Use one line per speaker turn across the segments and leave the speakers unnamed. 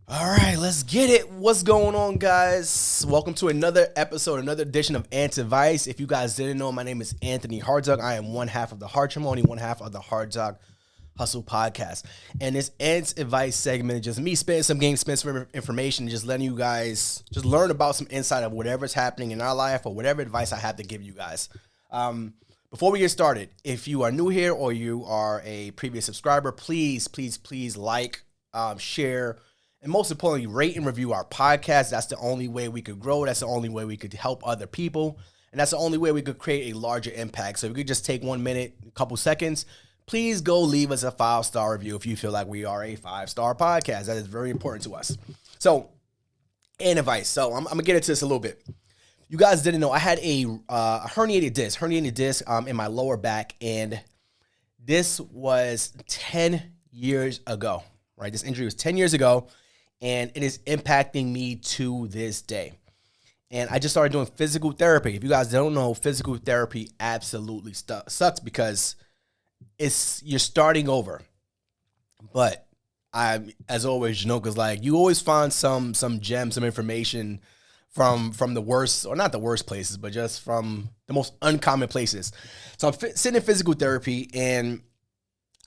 All right, let's get it. What's going on, guys? Welcome to another episode, another edition of Ant's Advice. If you guys didn't know, my name is Anthony Hartzog. I am one half of the Hartzog, one half of the Hartzog Hustle podcast. And this Ant's Advice segment is just me spending some game, spending some information, just letting you guys just learn about some insight of whatever's happening in our life or whatever advice I have to give you guys. Before we get started, if you are new here or you are a previous subscriber, please like, share, and most importantly, rate and review our podcast. That's the only way we could grow. That's the only way we could help other people. And that's the only way we could create a larger impact. So if you could just take 1 minute, a couple seconds, please go leave us a 5-star review if you feel like we are a 5-star podcast. That is very important to us. So, and advice. So I'm going to get into this a little bit. You guys didn't know I had a herniated disc in my lower back. And this was 10 years ago, right? This injury was 10 years ago. And it is impacting me to this day. And I just started doing physical therapy. If you guys don't know, physical therapy absolutely sucks because you're starting over. But as always, because like you always find some gems, some information from the worst, or not the worst places, but just from the most uncommon places. So I'm sitting in physical therapy, and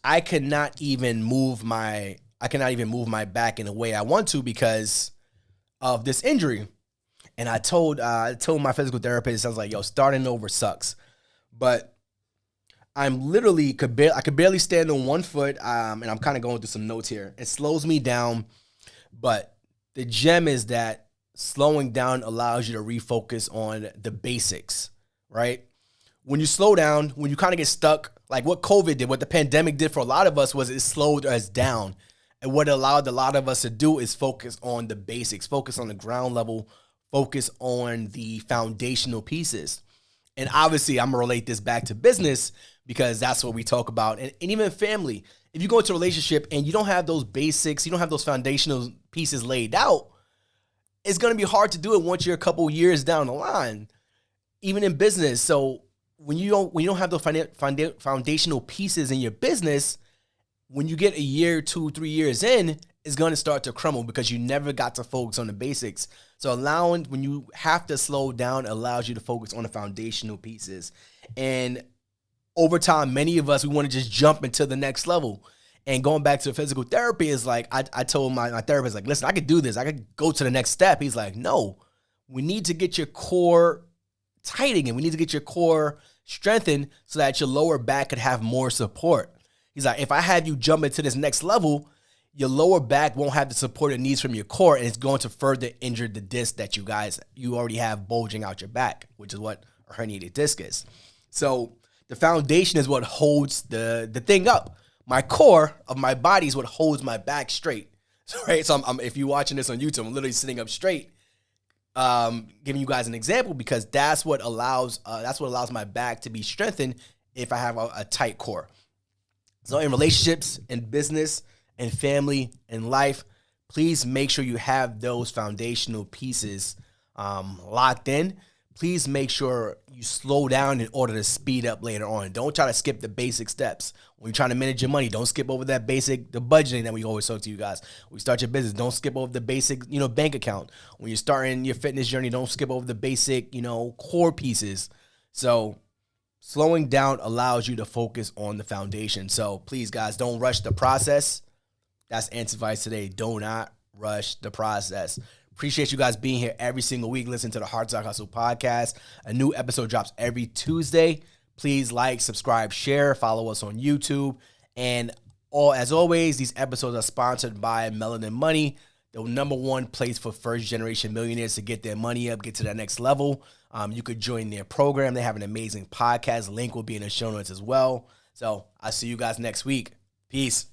I cannot even move my back in the way I want to because of this injury. And I told my physical therapist, I was like, yo, starting over sucks. But I'm literally, I could barely stand on one foot, and I'm kind of going through some notes here. It slows me down, but the gem is that slowing down allows you to refocus on the basics, right? When you slow down, when you kind of get stuck, like what COVID did, what the pandemic did for a lot of us was it slowed us down. And what it allowed a lot of us to do is focus on the basics, focus on the ground level, focus on the foundational pieces. And obviously, I'm going to relate this back to business because that's what we talk about. And even family, if you go into a relationship and you don't have those basics, you don't have those foundational pieces laid out, it's going to be hard to do it once you're a couple years down the line, even in business. So when you don't have the foundational pieces in your business, when you get a year, 2, 3 years in, it's going to start to crumble because you never got to focus on the basics. So when you have to slow down, it allows you to focus on the foundational pieces. And over time, many of us, we want to just jump into the next level. And going back to physical therapy is like, I told my therapist, like, listen, I could do this. I could go to the next step. He's like, no, we need to get your core tight again. We need to get your core strengthened so that your lower back could have more support. He's like, if I have you jump into this next level, your lower back won't have the support it needs from your core, and it's going to further injure the disc that you already have bulging out your back, which is what a herniated disc is. So the foundation is what holds the thing up. My core of my body is what holds my back straight. So, right? So if you're watching this on YouTube, I'm literally sitting up straight, giving you guys an example because that's what allows my back to be strengthened if I have a tight core. So in relationships, in business, in family, in life, please make sure you have those foundational pieces locked in. Please make sure you slow down in order to speed up later on. Don't try to skip the basic steps. When you're trying to manage your money, don't skip over the budgeting that we always talk to you guys. When you start your business, don't skip over the basic, bank account. When you're starting your fitness journey, don't skip over the basic, core pieces. So slowing down allows you to focus on the foundation. So please, guys, don't rush the process. That's Ant's advice today. Do not rush the process. Appreciate you guys being here every single week. Listen to the Hartzog Hustle podcast. A new episode drops every Tuesday. Please like, subscribe, share, follow us on YouTube. And as always, these episodes are sponsored by Melanin Money, the #1 place for first-generation millionaires to get their money up, get to that next level. You could join their program. They have an amazing podcast. Link will be in the show notes as well. So I'll see you guys next week. Peace.